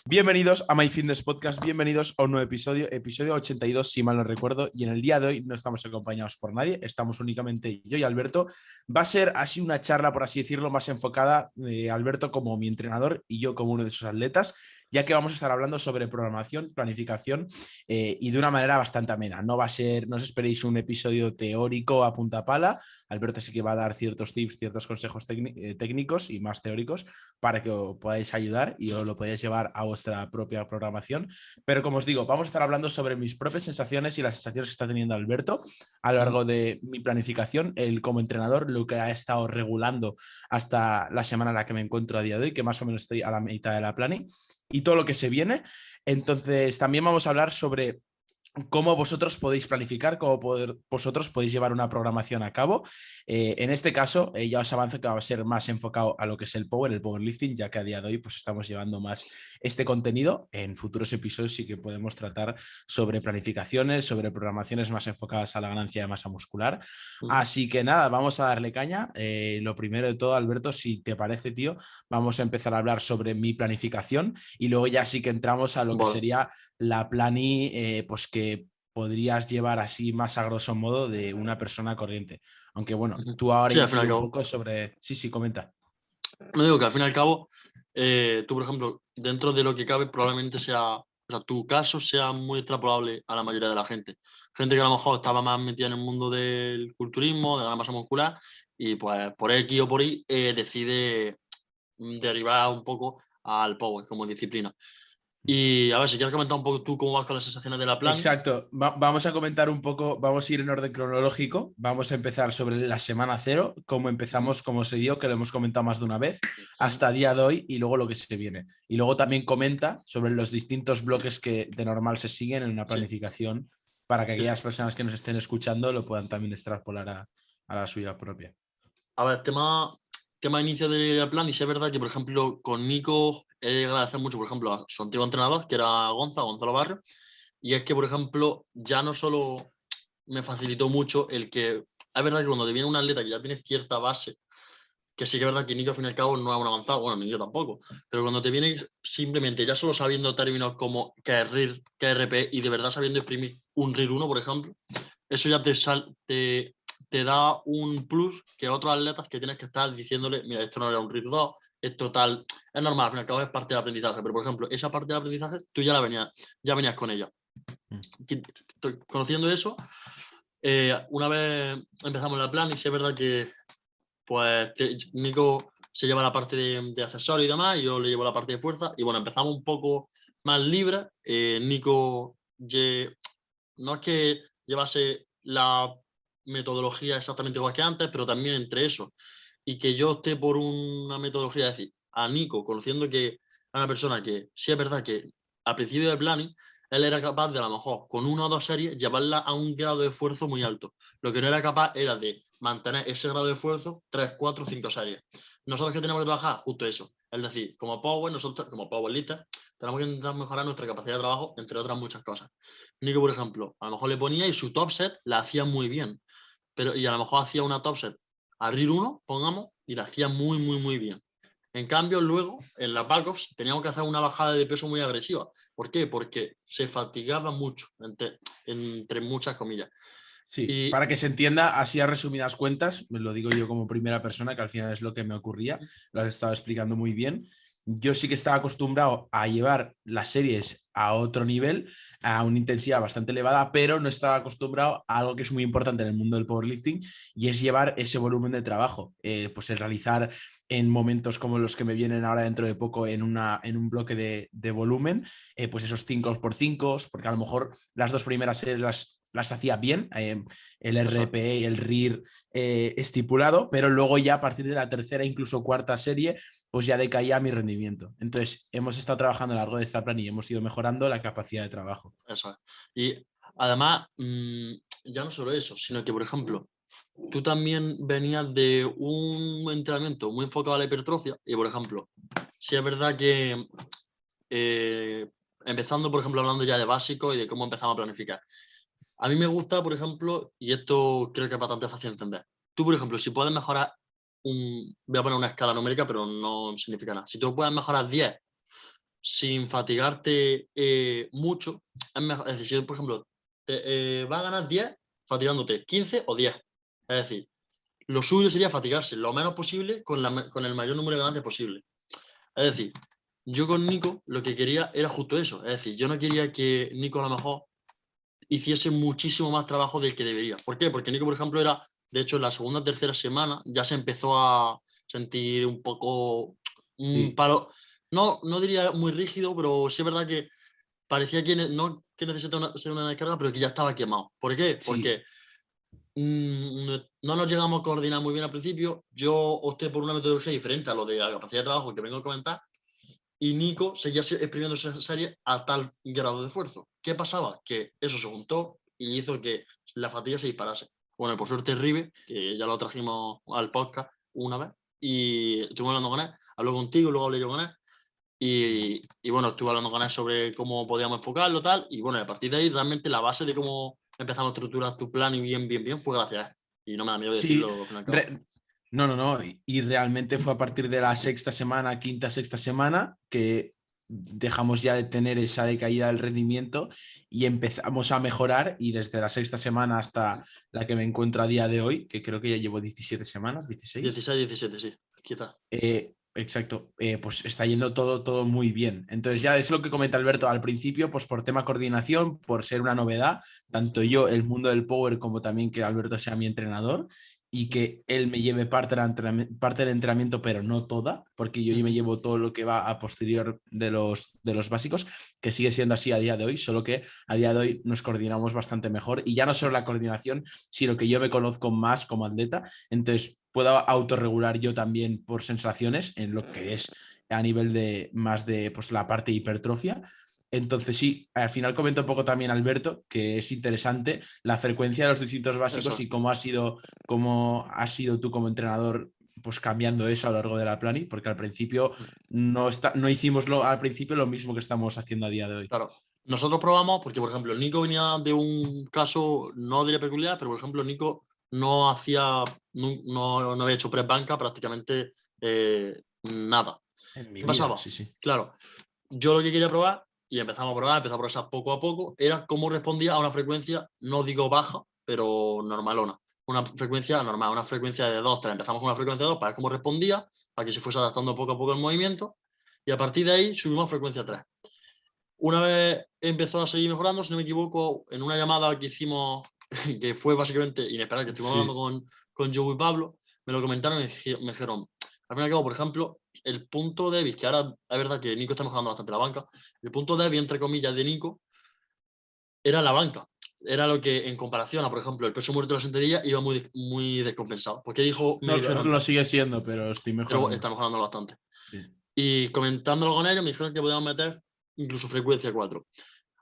Bienvenidos a My Fitness Podcast, bienvenidos a un nuevo episodio 82 si mal no recuerdo, y en el día de hoy no estamos acompañados por nadie, estamos únicamente yo y Alberto. Va a ser así una charla, por así decirlo, más enfocada, Alberto como mi entrenador y yo como uno de sus atletas, ya que vamos a estar hablando sobre programación, planificación y de una manera bastante amena. No va a ser, no os esperéis un episodio teórico a punta pala. Alberto sí que va a dar ciertos tips, ciertos consejos técnicos y más teóricos para que os podáis ayudar y os lo podáis llevar a vuestra propia programación. Pero como os digo, vamos a estar hablando sobre mis propias sensaciones y las sensaciones que está teniendo Alberto a lo largo de mi planificación, él como entrenador, lo que ha estado regulando hasta la semana en la que me encuentro a día de hoy, que más o menos estoy a la mitad de la planning, y todo lo que se viene. Entonces, también vamos a hablar sobre cómo vosotros podéis planificar, vosotros podéis llevar una programación a cabo. En este caso, ya os avanzo que va a ser más enfocado a lo que es el powerlifting, ya que a día de hoy pues, estamos llevando más este contenido. En futuros episodios sí que podemos tratar sobre planificaciones, sobre programaciones más enfocadas a la ganancia de masa muscular. Así que nada, vamos a darle caña. Lo primero de todo, Alberto, si te parece, tío, vamos a empezar a hablar sobre mi planificación y luego ya sí que entramos a lo que sería la plani, pues que podrías llevar así más a grosso modo de una persona corriente. Aunque bueno, tú ahora Sí, al fin y incide al un cabo. poco sobre... Sí, comenta. No digo que al fin y al cabo, tú, por ejemplo, dentro de lo que cabe, probablemente sea, o sea, tu caso sea muy extrapolable a la mayoría de la gente. Gente que a lo mejor estaba más metida en el mundo del culturismo, de la masa muscular, y pues por X o por Y decide derivar un poco al power como disciplina. Y a ver, si quieres comentar un poco tú cómo vas con las sensaciones de la plan. Exacto. Vamos a comentar un poco, vamos a ir en orden cronológico. Vamos a empezar sobre la semana cero, cómo empezamos, cómo se dio, que lo hemos comentado más de una vez, hasta el día de hoy y luego lo que se viene. Y luego también comenta sobre los distintos bloques que de normal se siguen en una planificación para que aquellas personas que nos estén escuchando lo puedan también extrapolar a la suya propia. A ver, tema de inicio del plan, y sí es verdad que, por ejemplo, con Nico he de agradecer mucho, por ejemplo, a su antiguo entrenador, que era Gonzalo Barrio, y es que, por ejemplo, ya no solo me facilitó mucho el que, es verdad que cuando te viene un atleta que ya tiene cierta base, que sí que es verdad que Nico al fin y al cabo no es un avanzado, bueno, ni yo tampoco, pero cuando te viene simplemente ya solo sabiendo términos como que es RIR, que es RP, y de verdad sabiendo exprimir un RIR 1, por ejemplo, eso ya te da un plus que otros atletas que tienes que estar diciéndole, mira, esto no era un RIR 2, esto tal, es normal, al fin y al cabo es parte del aprendizaje, pero por ejemplo, esa parte del aprendizaje tú ya venías con ella. Conociendo eso, una vez empezamos la plan, y sí es verdad que pues Nico se lleva la parte de accesorio y demás, y yo le llevo la parte de fuerza, y bueno, empezamos un poco más libre. Nico no es que llevase la metodología exactamente igual que antes, pero también entre eso y que yo opté por una metodología, es decir, a Nico, conociendo que es una persona que sí es verdad que al principio del planning él era capaz de a lo mejor con una o dos series llevarla a un grado de esfuerzo muy alto. Lo que no era capaz era de mantener ese grado de esfuerzo 3, 4, 5 series. Nosotros que tenemos que trabajar justo eso. Es decir, como nosotros como powerlifter, tenemos que intentar mejorar nuestra capacidad de trabajo, entre otras muchas cosas. Nico, por ejemplo, a lo mejor le ponía y su top set la hacía muy bien. Y a lo mejor hacía una top set a RIR 1, pongamos, y la hacía muy, muy, muy bien. En cambio, luego, en las backups, teníamos que hacer una bajada de peso muy agresiva. ¿Por qué? Porque se fatigaba mucho, entre muchas comillas. Sí, Y para que se entienda así a resumidas cuentas, me lo digo yo como primera persona, que al final es lo que me ocurría, lo has estado explicando muy bien. Yo sí que estaba acostumbrado a llevar las series a otro nivel, a una intensidad bastante elevada, pero no estaba acostumbrado a algo que es muy importante en el mundo del powerlifting y es llevar ese volumen de trabajo. Pues el realizar en momentos como los que me vienen ahora dentro de poco en un bloque de volumen, pues esos 5x5, porque a lo mejor las dos primeras series las hacía bien, el RPE y el RIR estipulado, pero luego ya a partir de la tercera, incluso cuarta serie, pues ya decaía mi rendimiento. Entonces, hemos estado trabajando a lo largo de esta plan y hemos ido mejorando la capacidad de trabajo. eso es. Y además, ya no solo eso, sino que, por ejemplo, tú también venías de un entrenamiento muy enfocado a la hipertrofia y, por ejemplo, si es verdad que empezando, por ejemplo, hablando ya de básico y de cómo empezamos a planificar. A mí me gusta, por ejemplo, y esto creo que es bastante fácil de entender. Tú, por ejemplo, si puedes mejorar voy a poner una escala numérica, pero no significa nada. Si tú puedes mejorar 10 sin fatigarte mucho, es mejor. Es decir, si, por ejemplo, vas a ganar 10 fatigándote 15 o 10. Es decir, lo suyo sería fatigarse lo menos posible con el mayor número de ganancias posible. Es decir, yo con Nico lo que quería era justo eso. Es decir, yo no quería que Nico a lo mejor hiciese muchísimo más trabajo del que debería. ¿Por qué? Porque Nico, por ejemplo, de hecho, en la segunda o tercera semana ya se empezó a sentir un poco un Sí, palo. No diría muy rígido, pero sí es verdad que parecía que no que necesita ser una descarga, pero que ya estaba quemado. ¿Por qué? sí, Porque no nos llegamos a coordinar muy bien al principio. Yo opté por una metodología diferente a lo de la capacidad de trabajo que vengo a comentar y Nico seguía exprimiendo esa serie a tal grado de esfuerzo. ¿Qué pasaba? Que eso se juntó y hizo que la fatiga se disparase. Bueno, por suerte Ribe, que ya lo trajimos al podcast una vez, y estuve hablando con él, habló contigo, luego hablé yo con él, y bueno, estuve hablando con él sobre cómo podíamos enfocarlo tal, y bueno, a partir de ahí realmente la base de cómo empezamos a estructurar tu plan y bien, fue gracias a él. Y no me da miedo sí. decirlo al fin y al cabo. No, no, no. Y realmente fue a partir de la sexta semana, quinta, sexta semana, que dejamos ya de tener esa decaída del rendimiento y empezamos a mejorar. Y desde la sexta semana hasta la que me encuentro a día de hoy, que creo que ya llevo 17 semanas, 16. 16, 17, sí, quizás. Exacto, pues está yendo todo muy bien. Entonces ya es lo que comenta Alberto al principio, pues por tema coordinación, por ser una novedad, tanto yo, el mundo del power, como también que Alberto sea mi entrenador y que él me lleve parte del entrenamiento, pero no toda, porque yo me llevo todo lo que va a posterior de los básicos, que sigue siendo así a día de hoy, solo que a día de hoy nos coordinamos bastante mejor y ya no solo la coordinación, sino que yo me conozco más como atleta, entonces puedo autorregular yo también por sensaciones en lo que es a nivel de más de pues, la parte hipertrofia. Entonces sí, al final comento un poco también Alberto, que es interesante la frecuencia de los distintos básicos Eso. y cómo has sido tú como entrenador pues cambiando eso a lo largo de la plani, porque al principio no hicimos al principio lo mismo que estamos haciendo a día de hoy. Claro. Nosotros probamos, porque por ejemplo, Nico venía de un caso, no diría peculiar, pero por ejemplo, Nico no había hecho press banca prácticamente nada. En mi ¿Qué vida, pasaba? sí, sí. Claro, yo lo que quería probar, y empezamos a progresar poco a poco, era cómo respondía a una frecuencia, no digo baja, pero normalona. Una frecuencia normal, una frecuencia de 2, 3. Empezamos con una frecuencia de 2 para ver cómo respondía, para que se fuese adaptando poco a poco el movimiento, y a partir de ahí subimos a frecuencia 3. Una vez empezó a seguir mejorando, si no me equivoco, en una llamada que hicimos, que fue básicamente inesperada, que estuvimos hablando Sí, con Joe y Pablo, me lo comentaron y me dijeron, al fin y al cabo, por ejemplo, el punto débil, que ahora es verdad que Nico está mejorando bastante la banca, el punto débil, entre comillas, de Nico era la banca. Era lo que, en comparación a, por ejemplo, el peso muerto de la sentadilla, iba muy descompensado. Porque me no, dijeron, lo sigue siendo, pero estoy pero mejorando. está mejorando bastante. Sí. Y comentándolo con ellos, me dijeron que podíamos meter incluso frecuencia 4.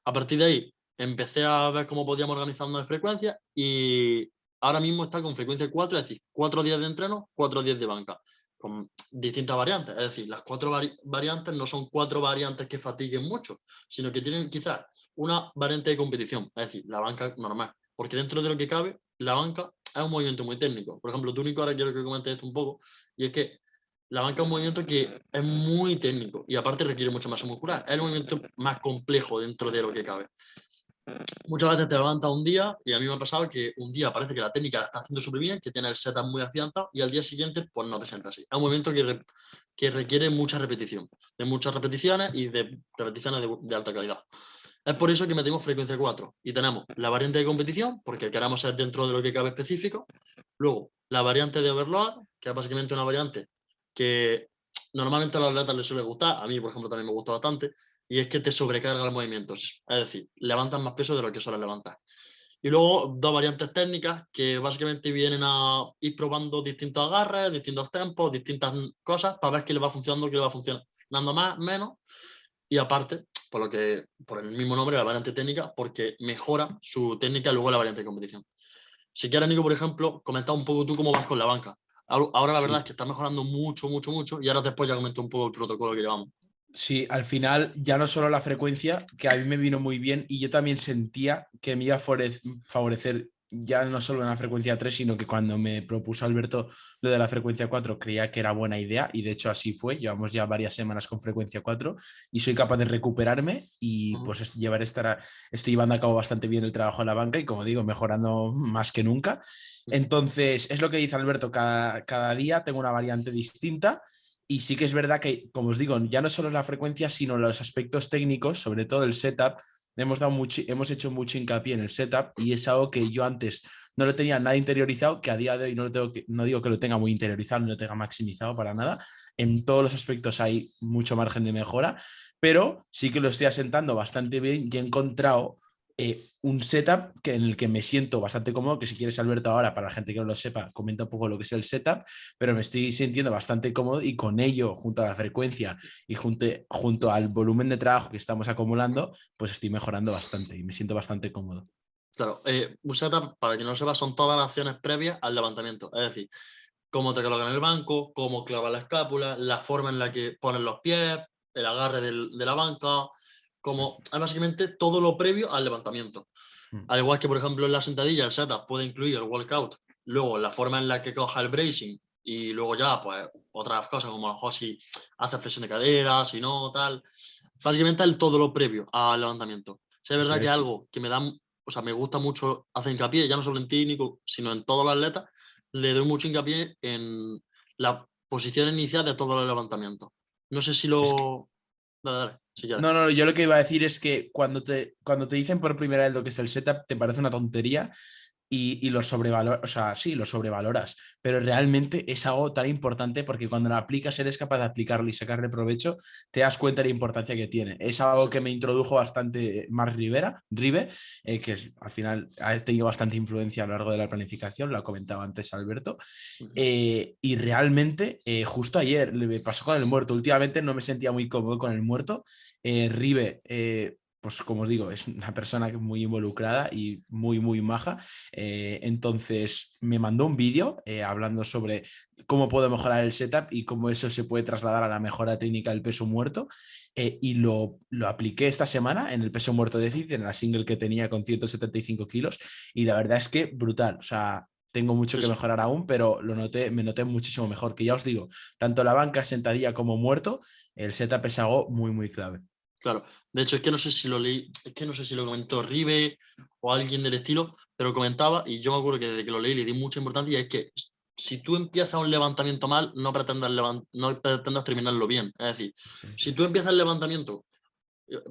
A partir de ahí, empecé a ver cómo podíamos organizarnos de frecuencia y ahora mismo está con frecuencia 4, es decir, 4 días de entreno, 4 días de banca, con distintas variantes. Es decir, las 4 variantes no son 4 variantes que fatiguen mucho, sino que tienen quizás una variante de competición, es decir, la banca normal. Porque dentro de lo que cabe, la banca es un movimiento muy técnico. Por ejemplo, tú, Nico, ahora quiero que comentes esto un poco, y es que la banca es un movimiento que es muy técnico y aparte requiere mucha masa muscular. Es el movimiento más complejo dentro de lo que cabe. Muchas veces te levantas un día y a mí me ha pasado que un día parece que la técnica la está haciendo súper bien, que tiene el setup muy afianzado y al día siguiente pues no te sientas así. Es un movimiento que requiere mucha repetición, de muchas repeticiones y de repeticiones de alta calidad. Es por eso que metimos frecuencia 4 y tenemos la variante de competición, porque queramos ser dentro de lo que cabe específico. Luego, la variante de overload, que es básicamente una variante que normalmente a los atletas les suele gustar, a mí, por ejemplo, también me gusta bastante, y es que te sobrecarga los movimientos. Es decir, levantas más peso de lo que sueles levantar. Y luego, dos variantes técnicas que básicamente vienen a ir probando distintos agarres, distintos tempos, distintas cosas para ver qué le va funcionando, qué le va funcionando más, menos. Y aparte, por el mismo nombre, la variante técnica, porque mejora su técnica luego la variante de competición. Si quieres, Nico, por ejemplo, comenta un poco tú cómo vas con la banca. Ahora la verdad es Sí. que está mejorando mucho y ahora después ya comento un poco el protocolo que llevamos. Sí, al final ya no solo la frecuencia, que a mí me vino muy bien y yo también sentía que me iba a favorecer ya no solo en la frecuencia 3, sino que cuando me propuso Alberto lo de la frecuencia 4, creía que era buena idea y de hecho así fue. Llevamos ya varias semanas con frecuencia 4 y soy capaz de recuperarme y pues estoy llevando a cabo bastante bien el trabajo en la banca y como digo, mejorando más que nunca. Entonces, es lo que dice Alberto, cada día tengo una variante distinta. Y sí que es verdad que, como os digo, ya no solo la frecuencia, sino los aspectos técnicos, sobre todo el setup, hemos hecho mucho hincapié en el setup y es algo que yo antes no lo tenía nada interiorizado, que a día de hoy no digo que lo tenga muy interiorizado, no lo tenga maximizado para nada. En todos los aspectos hay mucho margen de mejora, pero sí que lo estoy asentando bastante bien y he encontrado un setup en el que me siento bastante cómodo, que si quieres, Alberto, ahora, para la gente que no lo sepa, comenta un poco lo que es el setup, pero me estoy sintiendo bastante cómodo y con ello, junto a la frecuencia y junto al volumen de trabajo que estamos acumulando, pues estoy mejorando bastante y me siento bastante cómodo. Claro, un setup, para quien no lo sepa, son todas las acciones previas al levantamiento. Es decir, cómo te colocan en el banco, cómo clavas la escápula, la forma en la que pones los pies, el agarre de la banca, como es básicamente todo lo previo al levantamiento. Mm. Al igual que, por ejemplo, en la sentadilla, el setup puede incluir el walkout, luego la forma en la que coja el bracing y luego ya, pues, otras cosas como a lo mejor si hace flexión de cadera, si no, tal. Básicamente el todo lo previo al levantamiento. Sí, es Eso verdad que es es. algo que me da, o sea, me gusta mucho hacer hincapié, ya no solo en ti, Nico, sino en todos los atletas, le doy mucho hincapié en la posición inicial de todos los levantamientos. No sé si Es que, lo... Dale, dale, si quieres. no, yo lo que iba a decir es que cuando te dicen por primera vez lo que es el setup, te parece una tontería y lo sobrevaloras, o sea, sí, lo sobrevaloras, pero realmente es algo tan importante porque cuando lo aplicas, eres capaz de aplicarlo y sacarle provecho, te das cuenta de la importancia que tiene. Es algo Sí. que me introdujo bastante Marc Rive, al final ha tenido bastante influencia a lo largo de la planificación, lo ha comentado antes Alberto, Ujú. y realmente justo ayer me pasó con el muerto, últimamente no me sentía muy cómodo con el muerto, Rive... pues como os digo, es una persona muy involucrada y muy, muy maja. Entonces me mandó un vídeo hablando sobre cómo puedo mejorar el setup y cómo eso se puede trasladar a la mejora técnica del peso muerto. Y lo apliqué esta semana en el peso muerto déficit, en la single que tenía con 175 kilos. Y la verdad es que brutal. O sea, tengo mucho Sí, que sí. mejorar aún, pero me noté muchísimo mejor. Que ya os digo, tanto la banca, sentadilla como muerto, el setup es algo muy, muy clave. Claro, de hecho es que no sé si lo leí, es que no sé si lo comentó Ribe o alguien del estilo, pero comentaba, y yo me acuerdo que desde que lo leí le di mucha importancia, y es que si tú empiezas un levantamiento mal, no pretendas terminarlo bien. Es decir, Sí, si sí. tú empiezas el levantamiento,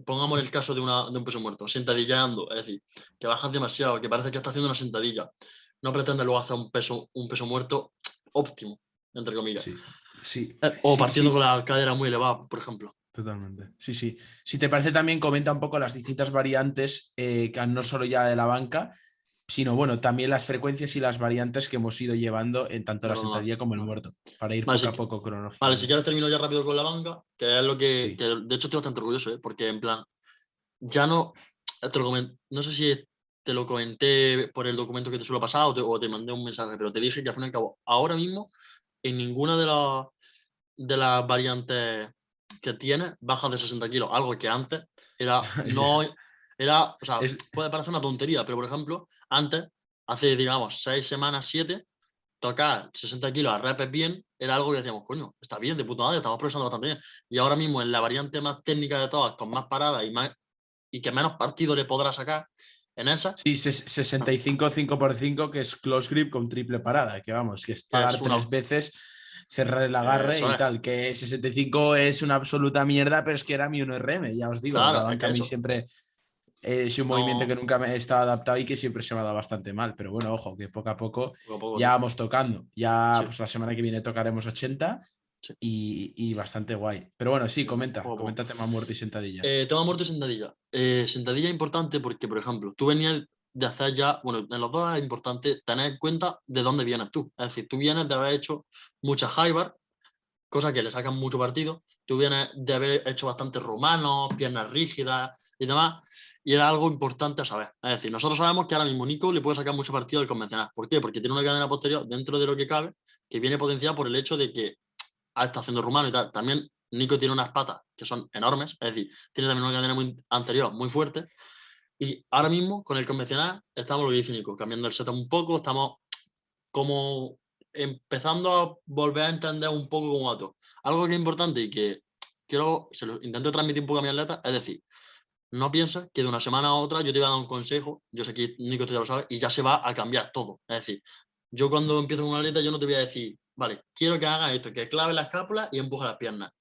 pongamos el caso de un peso muerto, sentadilleando, es decir, que bajas demasiado, que parece que estás haciendo una sentadilla, no pretendas luego hacer un peso muerto óptimo, entre comillas. Sí, sí, O sí, partiendo con sí. la cadera muy elevada, por ejemplo. Totalmente. Sí, sí. Si te parece, también comenta un poco las distintas variantes, que no solo ya de la banca, sino bueno, también las frecuencias y las variantes que hemos ido llevando en tanto De la lo demás. sentadilla como el Vale. muerto, para ir Vale, poco sí. a poco Vale, si quieres cronológicamente. termino ya rápido con la banca, que es lo que Sí. de hecho estoy bastante orgulloso, ¿eh? Porque en plan, ya no, no sé si te lo comenté por el documento que te suelo pasar o te mandé un mensaje, pero te dije que al fin y al cabo, ahora mismo, en ninguna de las variantes que tiene bajas de 60 kilos, algo que antes era, no, era, o sea, Es, puede parecer una tontería, pero por ejemplo, antes, hace digamos 6 semanas, 7, tocar 60 kilos a repes bien era algo que decíamos, coño, está bien, de puta madre, estamos progresando bastante bien. Y ahora mismo en la variante más técnica de todas, con más paradas y que menos partido le podrá sacar, en esa, sí, 65 5x5, que es close grip con triple parada, que vamos, que es que es parar una... 3 veces, cerrar el agarre Eso y es, tal, que 65 es una absoluta mierda, pero es que era mi 1RM, ya os digo, la claro, es banca que a mí eso, siempre es un movimiento que no, nunca me he estado adaptado y que siempre se me ha dado bastante mal. Pero bueno, ojo, que poco a poco poco a poco, ya sí. vamos tocando. Ya Sí, pues la semana que viene tocaremos 80 sí, y bastante guay. Pero bueno, sí, poco a poco. comenta tema muerto y sentadilla. Tema muerto y sentadilla. Sentadilla importante porque, por ejemplo, tú venías de hacer ya, bueno, en los dos es importante tener en cuenta de dónde vienes tú. Es decir, tú vienes de haber hecho muchas high bar, cosa que le sacan mucho partido. Tú vienes de haber hecho bastantes romanos, piernas rígidas y demás, y era algo importante a saber. Es decir, nosotros sabemos que ahora mismo Nico le puede sacar mucho partido del convencional. ¿Por qué? Porque tiene una cadena posterior dentro de lo que cabe, que viene potenciada por el hecho de que está haciendo rumano y tal. También Nico tiene unas patas que son enormes, es decir, tiene también una cadena muy anterior muy fuerte. Y ahora mismo, con el convencional, estamos lo que dice Nico, cambiando el setup un poco, estamos como empezando a volver a entender un poco cómo va todo. Algo que es importante y que se lo intento transmitir un poco a mi atleta, es decir, no pienses que de una semana a otra yo te voy a dar un consejo, yo sé que Nico tú ya lo sabes, y ya se va a cambiar todo. Es decir, yo cuando empiezo con una atleta yo no te voy a decir, vale, quiero que hagas esto, que clave la escápula y empuje las piernas.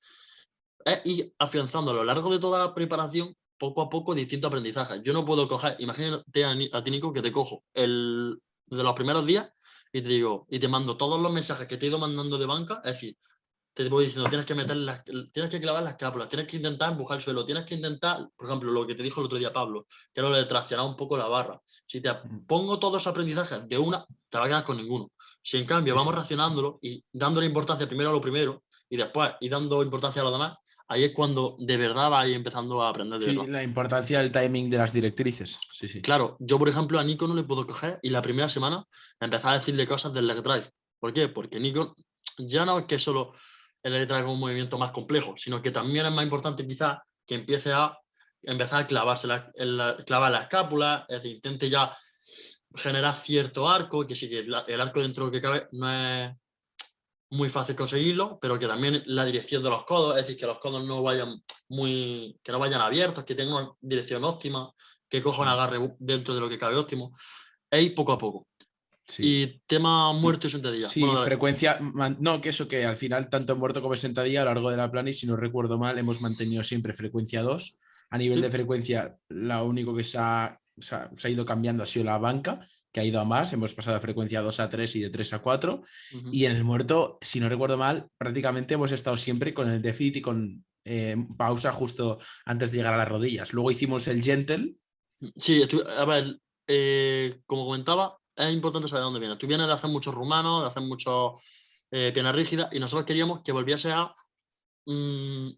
Es ir afianzando a lo largo de toda la preparación, poco a poco, distintos aprendizajes. Yo no puedo coger, imagínate a ti, Nico, que te cojo de los primeros días y te digo, y te mando todos los mensajes que te he ido mandando de banca, es decir, te voy diciendo, tienes que clavar las cápulas, tienes que intentar empujar el suelo, tienes que intentar, por ejemplo, lo que te dijo el otro día Pablo, que era lo de traccionar un poco la barra. Si te pongo todos esos aprendizajes de una, te vas a quedar con ninguno. Si en cambio vamos racionándolo y dándole importancia primero a lo primero y después y dando importancia a lo demás, ahí es cuando de verdad vas a ir empezando a aprender de Sí, verdad. la importancia del timing de las directrices. Sí, sí. Claro, yo por ejemplo a Nico no le puedo coger y la primera semana empezar a decirle cosas del leg drive. ¿Por qué? Porque Nico ya no es que solo el leg drive es un movimiento más complejo, sino que también es más importante quizás que empiece a empezar a clavar la escápula, es decir, intente ya generar cierto arco, que sí que el arco dentro de lo que cabe no es muy fácil conseguirlo, pero que también la dirección de los codos, es decir, que los codos no vayan que no vayan abiertos, que tengan una dirección óptima, que coja un agarre dentro de lo que cabe óptimo, es ir poco a poco. Sí. Y tema muerto y sentadilla. Sí, Bueno, dale. frecuencia, no, que eso que al final, tanto en muerto como en sentadilla, a lo largo de la plana, y si no recuerdo mal, hemos mantenido siempre frecuencia 2. A nivel de ¿Sí? frecuencia, lo único que se ha ido cambiando ha sido la banca, que ha ido a más. Hemos pasado de frecuencia 2 a 3 y de 3 a 4. Uh-huh. Y en el muerto, si no recuerdo mal, prácticamente hemos estado siempre con el déficit y con pausa justo antes de llegar a las rodillas. Luego hicimos el gentle. Sí, a ver, como comentaba, es importante saber de dónde vienes. Tú vienes de hacer muchos rumanos, de hacer muchos piernas rígidas, y nosotros queríamos que volviese a mm,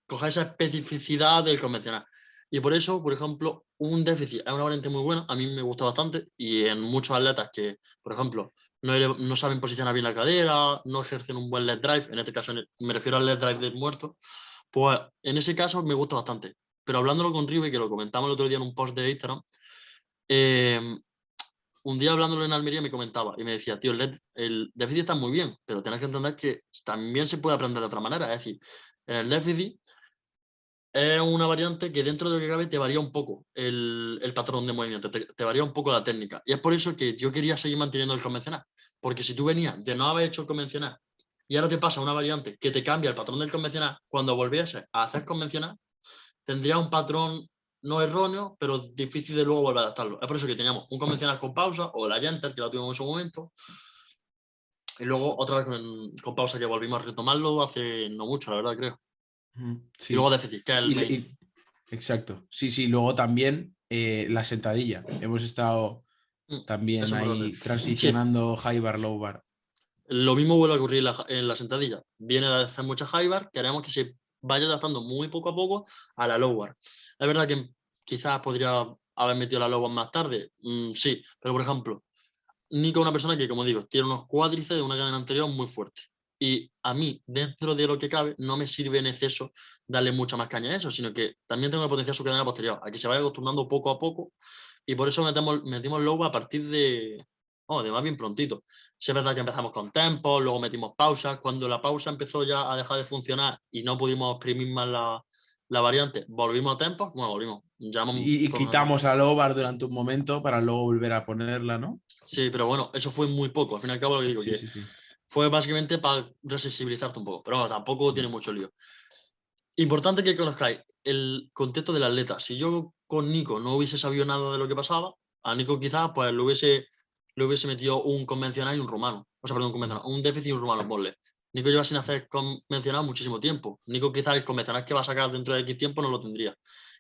coger esa especificidad del convencional. Y por eso, por ejemplo, un déficit es una variante muy buena, a mí me gusta bastante, y en muchos atletas que, por ejemplo, no saben posicionar bien la cadera, no ejercen un buen leg drive, en este caso me refiero al leg drive del muerto, pues en ese caso me gusta bastante. Pero hablándolo con Ribe, que lo comentamos el otro día en un post de Instagram, eh, un día hablándolo en Almería me comentaba y me decía, tío, el déficit está muy bien, pero tienes que entender que también se puede aprender de otra manera. Es decir, en el déficit es una variante que dentro de lo que cabe te varía un poco el patrón de movimiento, te varía un poco la técnica. Y es por eso que yo quería seguir manteniendo el convencional. Porque si tú venías de no haber hecho el convencional y ahora te pasa una variante que te cambia el patrón del convencional, cuando volviese a hacer convencional, tendría un patrón no erróneo, pero difícil de luego volver a adaptarlo. Es por eso que teníamos un convencional con pausa o la Gentle, que la tuvimos en su momento, y luego otra vez con pausa que volvimos a retomarlo hace no mucho, la verdad, creo. Y luego Sí, déficit, que es el main. exacto. Sí, sí, luego también la sentadilla. Hemos estado también Eso es ahí importante. Sí, transicionando high bar, low bar. lo mismo vuelve a ocurrir en la sentadilla. Viene de hacer mucha high bar, queremos que se vaya adaptando muy poco a poco a la low bar. Es verdad que quizás podría haber metido la low bar más tarde, sí, pero por ejemplo, Nico es una persona que, como digo, tiene unos cuádriceps de una cadena anterior muy fuerte. Y a mí, dentro de lo que cabe, no me sirve en exceso darle mucha más caña a eso, sino que también tengo que potenciar su cadena posterior, a que se vaya acostumbrando poco a poco. Y por eso metimos low a partir de más bien prontito. Sí es verdad que empezamos con tempos, luego metimos pausas. Cuando la pausa empezó ya a dejar de funcionar y no pudimos exprimir más la variante, volvimos a tempos. Bueno, volvimos. Y quitamos a low bar durante un momento para luego volver a ponerla, ¿no? Sí, pero bueno, eso fue muy poco. Al fin y al cabo, lo que digo, Sí, que sí, sí. fue básicamente para resensibilizarte un poco. Pero bueno, tampoco tiene mucho lío. Importante que conozcáis el contexto del atleta. Si yo con Nico no hubiese sabido nada de lo que pasaba, a Nico quizás pues le hubiese metido un convencional y un rumano. O sea, perdón, un convencional, un déficit y un rumano, ponle. Nico lleva sin hacer convencional muchísimo tiempo. Nico quizás el convencional que va a sacar dentro de X tiempo no lo tendría.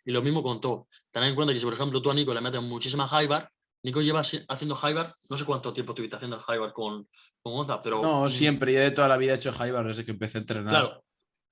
Y lo mismo con todo. Tened en cuenta que si, por ejemplo, tú a Nico le metes muchísima high bar, Nico lleva haciendo high bar, no sé cuánto tiempo estuviste haciendo high bar con Gonza, pero No, siempre. Yo de toda la vida he hecho high bar desde que empecé a entrenar. claro,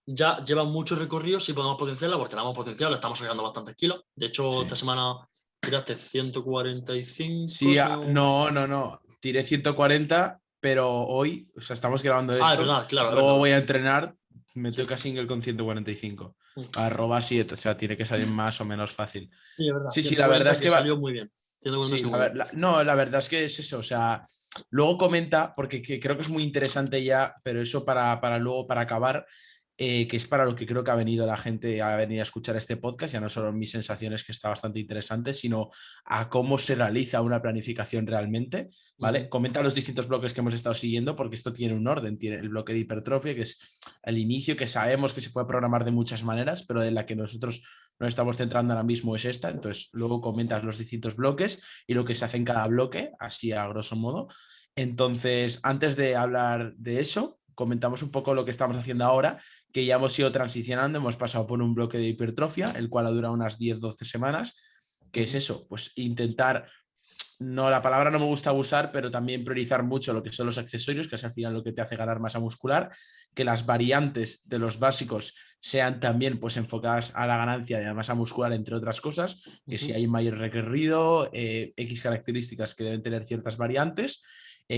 ya lleva mucho recorrido, sí podemos potenciarla porque la hemos potenciado, le estamos sacando bastantes kilos. De hecho, esta Sí. semana tiraste 145, Sí, si no... no, no, no. Tiré 140, pero hoy, o sea, estamos grabando Ah, es esto. verdad, claro, es Luego verdad. voy a entrenar Me Sí. toca single con 145. Mm. @7, o sea, tiene que salir más o menos fácil. Sí, es verdad. Sí, la 140 verdad es que que va. salió muy bien. 140 Sí, salió muy bien. no, la verdad es que es eso. O sea, luego comenta, porque creo que es muy interesante ya, pero eso para luego, para acabar, que es para lo que creo que ha venido la gente a venir a escuchar este podcast, ya no solo mis sensaciones, que está bastante interesante, sino a cómo se realiza una planificación realmente, ¿vale? Comenta los distintos bloques que hemos estado siguiendo, porque esto tiene un orden, tiene el bloque de hipertrofia, que es el inicio, que sabemos que se puede programar de muchas maneras, pero de la que nosotros nos estamos centrando ahora mismo es esta. Entonces, luego comentas los distintos bloques y lo que se hace en cada bloque, así a grosso modo. Entonces, antes de hablar de eso, comentamos un poco lo que estamos haciendo ahora, que ya hemos ido transicionando, hemos pasado por un bloque de hipertrofia, el cual ha durado unas 10-12 semanas, que es eso, pues intentar, no, la palabra no me gusta abusar, pero también priorizar mucho lo que son los accesorios, que es al final lo que te hace ganar masa muscular, que las variantes de los básicos sean también pues enfocadas a la ganancia de la masa muscular, entre otras cosas, que si hay mayor recorrido, X características que deben tener ciertas variantes,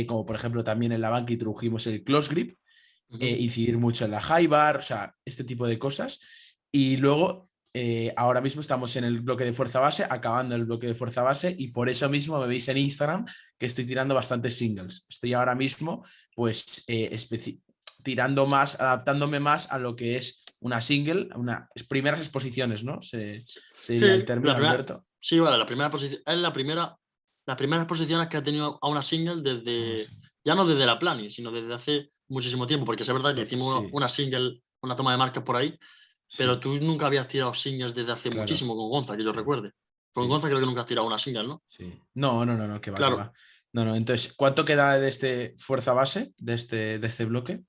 como por ejemplo también en la banca introdujimos el close grip, incidir mucho en la high bar, o sea, este tipo de cosas. Y luego, ahora mismo estamos en el bloque de fuerza base, acabando el bloque de fuerza base, y por eso mismo me veis en Instagram que estoy tirando bastantes singles. Estoy ahora mismo, pues, tirando más, adaptándome más a lo que es una single, primeras exposiciones, ¿no? Se diría el Sí, término, Alberto. sí, vale, la primera posición es las primeras posiciones que ha tenido a una single desde, Sí. ya no desde la Plani, sino desde hace muchísimo tiempo, porque es verdad que hicimos Sí, una single, una toma de marcas por ahí, pero sí, tú nunca habías tirado singles desde hace claro. muchísimo con Gonza, que yo recuerde. Con Sí. Gonza creo que nunca has tirado una single, ¿no? Sí. No, que va, que Claro, va. No, entonces, ¿cuánto queda de este fuerza base, de este bloque?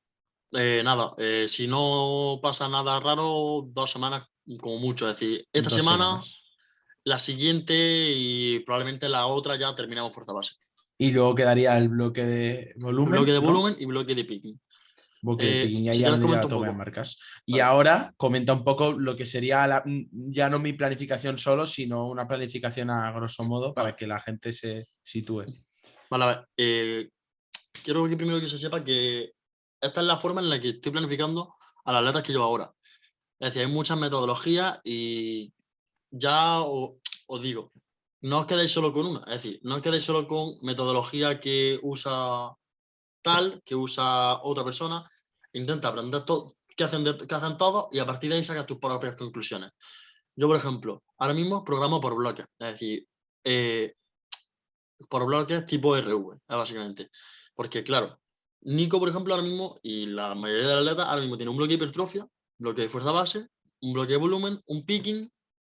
nada, si no pasa nada raro, 2 semanas como mucho. Es decir, esta 2 semanas. semana, la siguiente y probablemente la otra ya terminamos fuerza base. Y luego quedaría el bloque de Bloque volumen, de ¿no? volumen y bloque de picking. Bloque de picking, y ahí Si ya quieres vendría comento la un toma de poco. marcas. Y Vale, ahora comenta un poco lo que sería ya no mi planificación solo, sino una planificación a grosso modo para vale. que la gente se sitúe. Vale, a ver. Quiero que primero que se sepa que esta es la forma en la que estoy planificando a las atletas que llevo ahora. Es decir, hay muchas metodologías y ya os digo, no os quedéis solo con una. Es decir, no os quedéis solo con metodología que usa tal, que usa otra persona. Intenta aprender todo, qué hacen todos y a partir de ahí sacas tus propias conclusiones. Yo, por ejemplo, ahora mismo programo por bloques. Es decir, eh, por bloques tipo RV, básicamente. Porque, claro, Nico, por ejemplo, ahora mismo, y la mayoría de las atletas, ahora mismo tiene un bloque de hipertrofia, bloque de fuerza base, un bloque de volumen, un picking,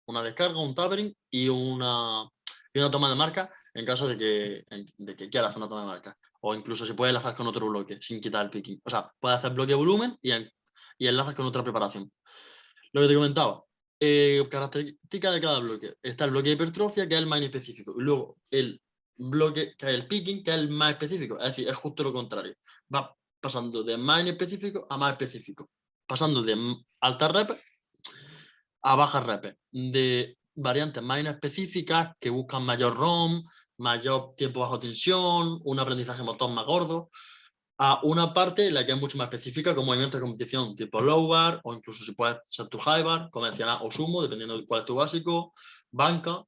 una descarga, un tapering y una toma de marca en caso de que quiera hacer una toma de marca. O incluso se puede enlazar con otro bloque sin quitar el picking. O sea, puede hacer bloque de volumen y enlazas con otra preparación. Lo que te comentaba, características de cada bloque. Está el bloque de hipertrofia, que es el más específico. Y luego el bloque, que es el picking, que es el más específico. Es decir, es justo lo contrario. Va pasando de más específico a más específico. Pasando de altas reps a bajas reps. De variantes más específicas que buscan mayor ROM, mayor tiempo bajo tensión, un aprendizaje motor más gordo, a una parte en la que es mucho más específica, con movimientos de competición tipo low bar, o incluso si puedes ser tu high bar, convencional o sumo, dependiendo de cuál es tu básico, banca.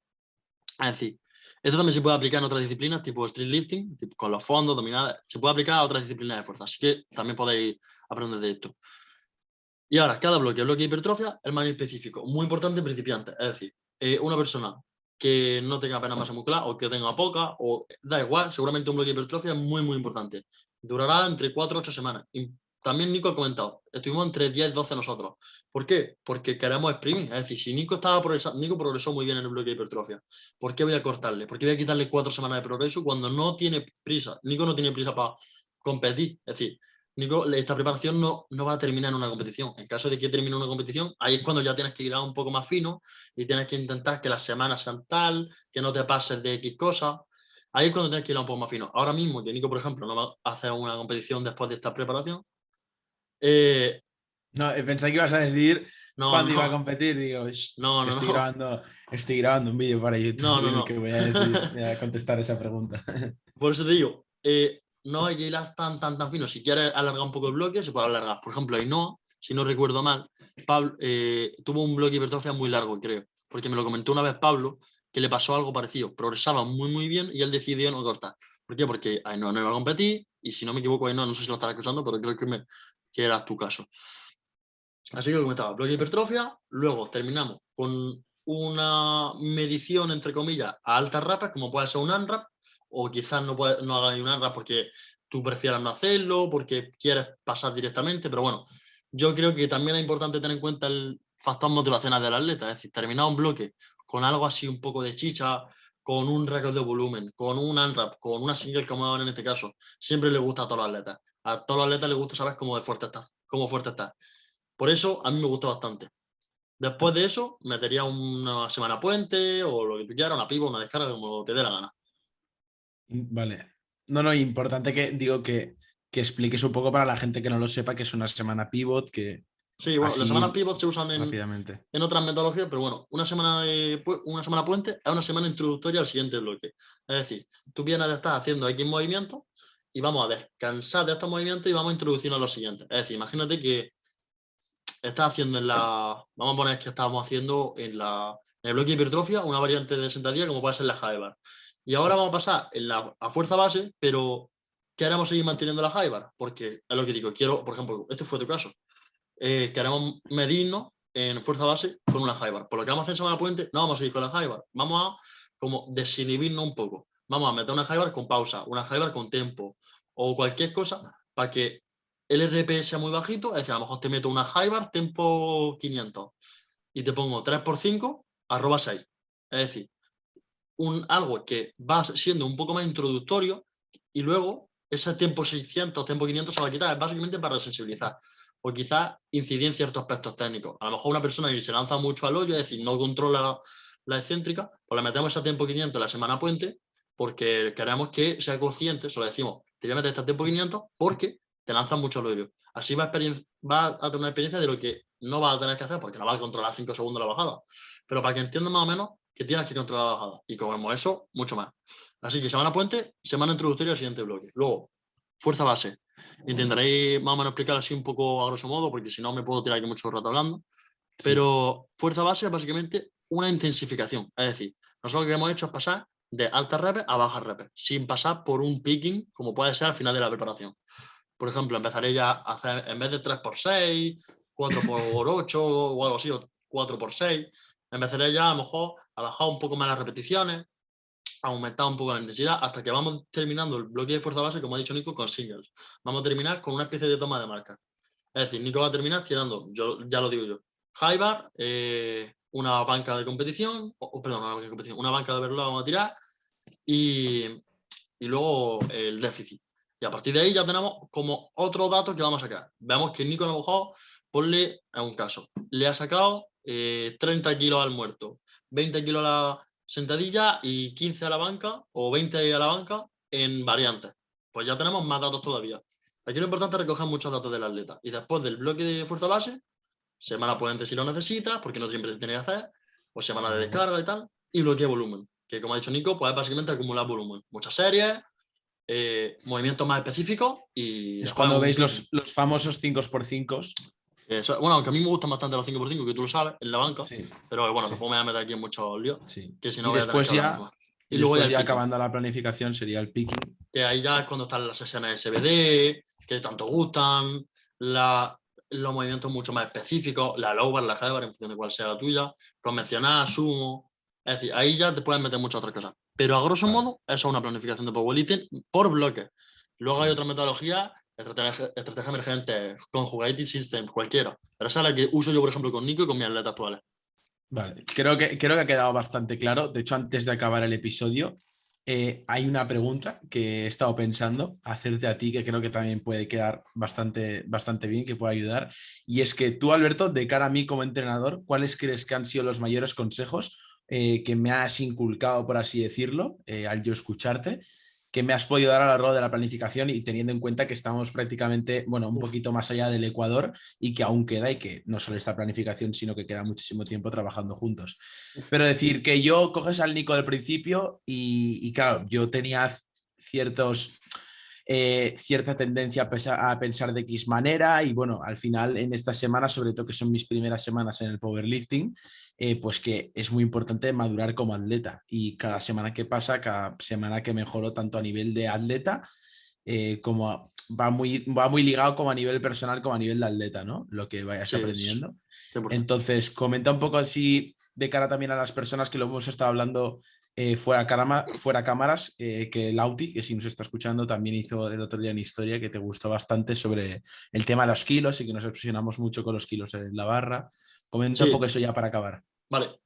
Es decir, esto también se puede aplicar en otras disciplinas, tipo street lifting, tipo con los fondos, dominadas, se puede aplicar a otras disciplinas de fuerza, así que también podéis aprender de esto. Y ahora, cada bloque de hipertrofia, el más específico, muy importante en principiantes, es decir, una persona que no tenga apenas masa muscular o que tenga poca, o da igual, seguramente un bloque de hipertrofia es muy, muy importante. Durará entre 4 y 8 semanas. Y también Nico ha comentado, estuvimos entre 10 y 12 nosotros. ¿Por qué? Porque queremos exprimir. Es decir, si Nico Nico progresó muy bien en el bloque de hipertrofia, ¿por qué voy a cortarle? ¿Por qué voy a quitarle 4 semanas de progreso cuando no tiene prisa? Nico no tiene prisa para competir. Es decir, Nico, esta preparación no va a terminar en una competición. En caso de que termine una competición, ahí es cuando ya tienes que ir a un poco más fino y tienes que intentar que las semanas sean tal, que no te pases de X cosas. Ahí es cuando tienes que ir a un poco más fino. Ahora mismo, que Nico, por ejemplo, no va a hacer una competición después de esta preparación. No, pensé que ibas a decir No, cuándo iba a no, competir. Digo, no, que no, no, estoy grabando un vídeo para no, YouTube no, en el que no. voy a decir, voy a contestar esa pregunta. Por eso te digo, no hay que ir tan fino. Si quieres alargar un poco el bloque, se puede alargar. Por ejemplo, Ainhoa si no recuerdo mal, Pablo tuvo un bloque de hipertrofia muy largo, creo, porque me lo comentó una vez Pablo, que le pasó algo parecido, progresaba muy muy bien y él decidió no cortar. ¿Por qué? Porque Ainhoa no iba a competir y si no me equivoco, Ainhoa, no sé si lo estará acusando, pero creo que era tu caso. Así que lo comentaba, bloque de hipertrofia, luego terminamos con una medición, entre comillas, a altas rapas, como puede ser un ANRAP, o quizás no hagáis un ANRAP porque tú prefieras no hacerlo, porque quieres pasar directamente, pero bueno, yo creo que también es importante tener en cuenta el factor motivacional del atleta, es decir, terminar un bloque con algo así un poco de chicha, con un récord de volumen, con un ANRAP, con una single como en este caso, siempre le gusta a todos los atletas. A todos los atletas les gusta saber cómo fuerte estás, cómo fuerte estás. Por eso a mí me gustó bastante. Después de eso, metería una semana puente o lo que tú quieras, una pivo, una descarga, como te dé la gana. Vale. No, importante que digo que expliques un poco para la gente que no lo sepa que es una semana pivot, que Sí, bueno, las semanas así pivot se usan rápidamente. en otras metodologías, pero bueno, una semana puente es una semana introductoria al siguiente bloque. Es decir, tú vienes a estar haciendo X movimientos y vamos a descansar de estos movimientos y vamos a introducirnos a los siguientes. Es decir, imagínate que estás haciendo vamos a poner que estamos haciendo en el bloque de hipertrofia una variante de sentadilla como puede ser la high bar. Y ahora vamos a pasar a fuerza base, pero queremos seguir manteniendo la high bar, porque es lo que digo, quiero, por ejemplo, este fue tu caso, queremos medirnos en fuerza base con una high bar. Por lo que vamos a hacer en semana puente, no vamos a seguir con la high bar, vamos a como desinhibirnos un poco. Vamos a meter una high bar con pausa, una high bar con tempo o cualquier cosa para que el RP sea muy bajito, es decir, a lo mejor te meto una high bar tempo 500 y te pongo 3x5 arroba 6. Es decir, algo que va siendo un poco más introductorio y luego ese tiempo 600, tiempo 500 se va a quitar, es básicamente para sensibilizar o quizás incidir en ciertos aspectos técnicos. A lo mejor una persona que se lanza mucho al hoyo, es decir, no controla la excéntrica, pues le metemos ese tiempo 500 la semana puente porque queremos que sea consciente, se lo decimos, te voy a meter este tiempo 500 porque te lanzas mucho al hoyo. Así va a tener una experiencia de lo que no vas a tener que hacer porque no vas a controlar 5 segundos la bajada. Pero para que entiendas más o menos que tienes que controlar la bajada. Y como eso, mucho más. Así que semana puente, semana introductoria al siguiente bloque. Luego, fuerza base. Intentaré más o menos explicar así un poco a grosso modo, porque si no me puedo tirar aquí mucho rato hablando. Sí. Pero fuerza base es básicamente una intensificación. Es decir, nosotros lo que hemos hecho es pasar de altas reps a bajas reps, sin pasar por un picking, como puede ser al final de la preparación. Por ejemplo, empezaré ya a hacer, en vez de 3x6, 4x8 o algo así, o 4x6, empezaré ya a lo mejor a bajar un poco más las repeticiones, a aumentar un poco la intensidad, hasta que vamos terminando el bloque de fuerza base, como ha dicho Nico, con singles. Vamos a terminar con una especie de toma de marca. Es decir, Nico va a terminar tirando, yo ya lo digo yo, high bar, una banca de competición, perdón, una banca de competición, una banca de overload vamos a tirar y luego el déficit. Y a partir de ahí ya tenemos como otro dato que vamos a sacar. Vemos que Nico a lo mejor, ponle a un caso, le ha sacado 30 kilos al muerto, 20 kilos a la sentadilla y 15 a la banca o 20 a la banca en variantes. Pues ya tenemos más datos todavía. Aquí lo importante es recoger muchos datos del atleta. Y después del bloque de fuerza base, semana puente si lo necesitas, porque no siempre se tiene que hacer, o semana de descarga y tal, y bloque de volumen, que como ha dicho Nico, pues es básicamente acumular volumen. Muchas series, movimientos más específicos y Es después cuando un veis picking. los famosos 5x5. Bueno, aunque a mí me gustan bastante los 5x5, que tú lo sabes, en la banca, Sí, pero bueno, sí, después me voy a meter aquí en muchos líos, sí. que si no Y voy a tener que después hablar mucho ya, más. Y luego ya el picking, acabando la planificación sería el picking. que ahí ya es cuando están las sesiones SBD, que tanto gustan, los movimientos mucho más específicos, la low bar, la high bar, en función de cuál sea la tuya, convencional, sumo, es decir, ahí ya te puedes meter muchas otras cosas. Pero a grosso Vale, modo, eso es una planificación de powerlifting por bloque. Luego hay vale. otra metodología, estrategia emergente, conjugated system, cualquiera. Pero esa es la que uso yo, por ejemplo, con Nico y con mis atletas actuales. Vale, creo que ha quedado bastante claro. De hecho, antes de acabar el episodio, hay una pregunta que he estado pensando hacerte a ti, que creo que también puede quedar bastante bien, que puede ayudar. Y es que tú, Alberto, de cara a mí como entrenador, ¿cuáles crees que han sido los mayores consejos que me has inculcado, por así decirlo, al yo escucharte, que me has podido dar a lo largo de la planificación y teniendo en cuenta que estamos prácticamente, bueno, un Uf, poquito más allá del Ecuador y que aún queda y que no solo esta planificación, sino que queda muchísimo tiempo trabajando juntos? uf. Pero decir que yo coges al Nico del principio y claro, yo tenía ciertos cierta tendencia a pensar de X manera y bueno, al final en estas semanas, sobre todo que son mis primeras semanas en el powerlifting, pues que es muy importante madurar como atleta y cada semana que pasa, cada semana que mejoro tanto a nivel de atleta, como va muy ligado como a nivel personal como a nivel de atleta, ¿no? Lo que vayas Sí, es aprendiendo. 100%. Entonces, comenta un poco así de cara también a las personas que lo hemos estado hablando fuera cámaras, que Lauti, que si nos está escuchando, también hizo el otro día una historia que te gustó bastante sobre el tema de los kilos y que nos obsesionamos mucho con los kilos en la barra. Comenta un Sí, poco eso ya para acabar. vale.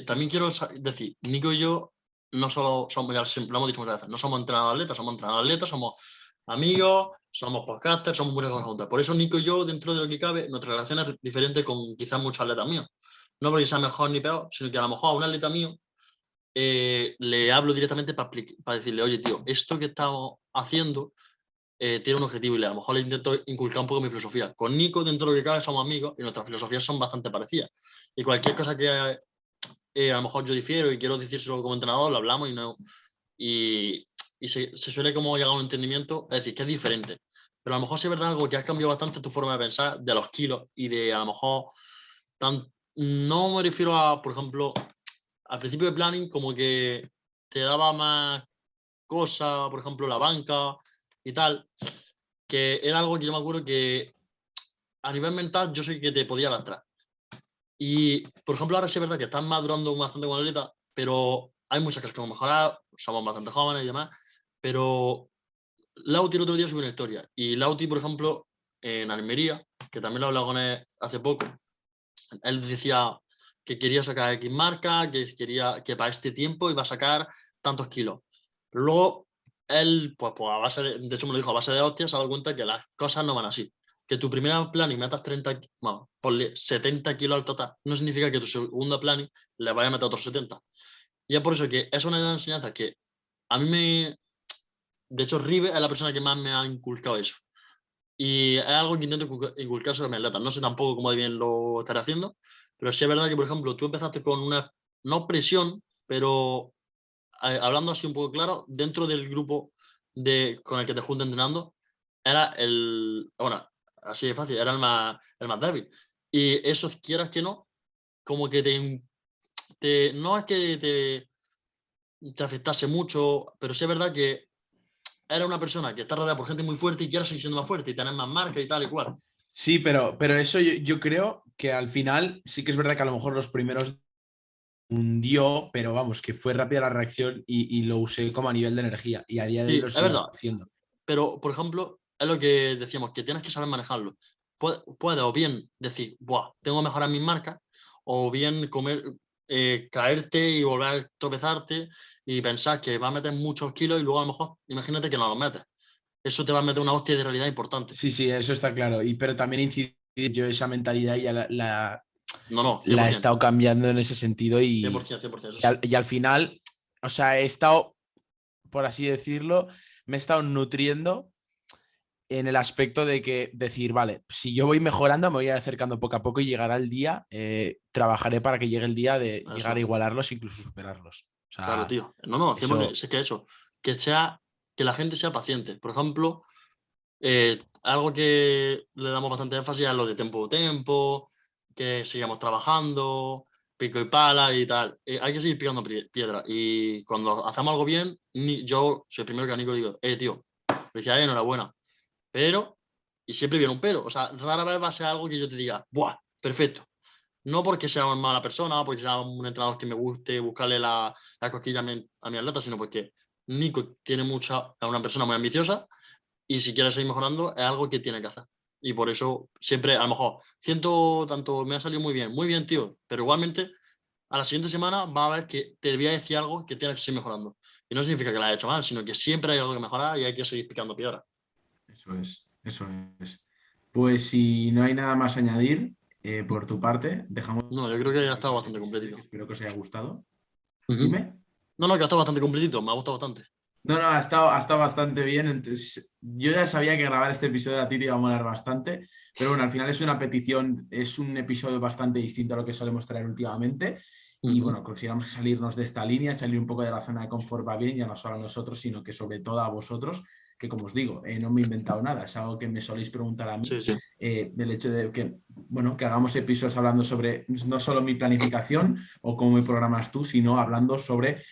También quiero decir, Nico y yo no solo somos, ya siempre lo hemos dicho muchas veces, no somos entrenadores atletas, somos amigos, somos podcasters, somos muchas cosas juntas. Por eso Nico y yo, dentro de lo que cabe, nuestra relación es diferente con quizás muchos atletas míos. No porque sea mejor ni peor, sino que a lo mejor a un atleta mío le hablo directamente para decirle, oye, tío, esto que estamos haciendo tiene un objetivo y a lo mejor le intento inculcar un poco mi filosofía. Con Nico, dentro de lo que cabe, somos amigos y nuestras filosofías son bastante parecidas. Y cualquier cosa que a lo mejor yo difiero y quiero decírselo como entrenador, lo hablamos y, y se suele como llegar a un entendimiento, es decir, que es diferente. Pero a lo mejor sí es verdad algo que has cambiado bastante tu forma de pensar de los kilos y de a lo mejor no me refiero a, por ejemplo, al principio de planning como que te daba más cosa, por ejemplo, la banca y tal, que era algo que yo me acuerdo que a nivel mental yo sé que te podía lastrar. Y, por ejemplo, ahora sí es verdad que estás madurando bastante como atleta, pero hay muchas cosas que hemos mejorado, somos bastante jóvenes y demás, pero Lauti el otro día subió una historia, y Lauti, por ejemplo, en Almería, que también lo he hablado con él hace poco, él decía que quería sacar X marca, que quería que para este tiempo iba a sacar tantos kilos. Pero luego él, pues a base de hecho me lo dijo, a base de hostias, se ha dado cuenta que las cosas no van así. Que tu primera planning metas 30, bueno, ponle 70 kilos al total, no significa que tu segunda planning le vaya a meter otros 70. Y es por eso que es una de las enseñanzas que a mí me... De hecho, Rive es la persona que más me ha inculcado eso. Y es algo que intento inculcarse a mis atletas. No sé tampoco cómo de bien lo estaré haciendo, pero sí es verdad que, por ejemplo, tú empezaste con una, no presión, pero hablando así un poco claro, dentro del grupo con el que te juntas entrenando, era bueno, así de fácil, era el más débil. Y eso, quieras que no, como que no es que te afectase mucho, pero sí es verdad que era una persona que está rodeada por gente muy fuerte y quiere seguir siendo más fuerte y tener más marca y tal y cual. Sí, pero eso yo creo que al final sí que es verdad que a lo mejor los primeros hundió, pero vamos, que fue rápida la reacción y lo usé como a nivel de energía y a día de hoy Sí, lo es sigo verdad. haciendo. Pero, por ejemplo, es lo que decíamos, que tienes que saber manejarlo. Puedes o bien decir, buah, tengo que mejorar mis marcas, o bien caerte y volver a tropezarte y pensar que vas a meter muchos kilos y luego a lo mejor, imagínate que no los metes. Eso te va a meter una hostia de realidad importante. Sí, sí, eso está claro. Pero también incidir yo esa mentalidad ya No, no, la he 100%. estado cambiando en ese sentido 100%, 100%, eso y, sí. al, y al final, o sea, he estado, por así decirlo, me he estado nutriendo en el aspecto de que decir, vale, si yo voy mejorando, me voy acercando poco a poco y llegará el día, trabajaré para que llegue el día de llegar a Eso, igualarlos, incluso superarlos. O claro, sea, tío. No, no, 100%. eso, Es que eso, que la gente sea paciente. Por ejemplo, algo que le damos bastante énfasis es lo de tempo, que sigamos trabajando, pico y pala y tal. Hay que seguir picando piedra. Y cuando hacemos algo bien, yo soy el primero que a Nico le digo, tío, felicidades, enhorabuena. Pero, y siempre viene un pero. O sea, rara vez va a ser algo que yo te diga, ¡buah! Perfecto. No porque sea una mala persona, porque sea un entrenador que me guste buscarle la cosquilla a mi atleta, sino porque Nico es una persona muy ambiciosa y si quiere seguir mejorando es algo que tiene que hacer. Y por eso siempre, a lo mejor, siento tanto, me ha salido muy bien, tío, pero igualmente a la siguiente semana va a ver que te voy a decir algo que tienes que seguir mejorando. Y no significa que lo haya hecho mal, sino que siempre hay algo que mejorar y hay que seguir picando piedra. eso es, eso es. Pues si no hay nada más a añadir por tu parte, dejamos No, yo creo que ya ha estado el bastante episodio, que completito. espero que os haya gustado. Ujú. Dime. No, no, que ha estado bastante completito, me ha gustado bastante. No, no, ha estado bastante bien. Entonces, yo ya sabía que grabar este episodio a ti te iba a molar bastante, pero bueno, al final es una petición, es un episodio bastante distinto a lo que solemos traer últimamente. Y Ujú. bueno, consideramos que salirnos de esta línea, salir un poco de la zona de confort va bien, ya no solo a nosotros, sino que sobre todo a vosotros, que como os digo, no me he inventado nada, es algo que me soléis preguntar a mí, Sí, sí. del hecho de que, bueno, que hagamos episodios hablando sobre no solo mi planificación o cómo me programas tú, sino hablando sobre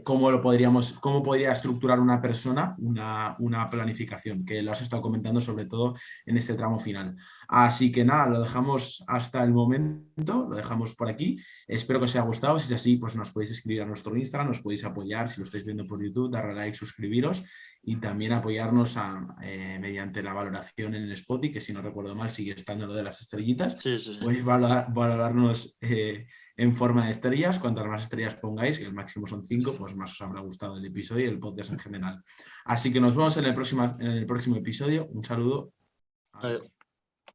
cómo podría estructurar una persona una planificación, que lo has estado comentando sobre todo en este tramo final. Así que nada, lo dejamos hasta el momento, lo dejamos por aquí. Espero que os haya gustado. Si es así, pues nos podéis escribir a nuestro Instagram, nos podéis apoyar si lo estáis viendo por YouTube, darle like, suscribiros y también apoyarnos mediante la valoración en el Spotify, que si no recuerdo mal sigue estando lo de las estrellitas. Sí, sí. Podéis valorarnos en forma de estrellas. Cuantas más estrellas pongáis, que el máximo son 5, pues más os habrá gustado el episodio y el podcast en general. Así que nos vemos en el próximo episodio. Un saludo. Adiós.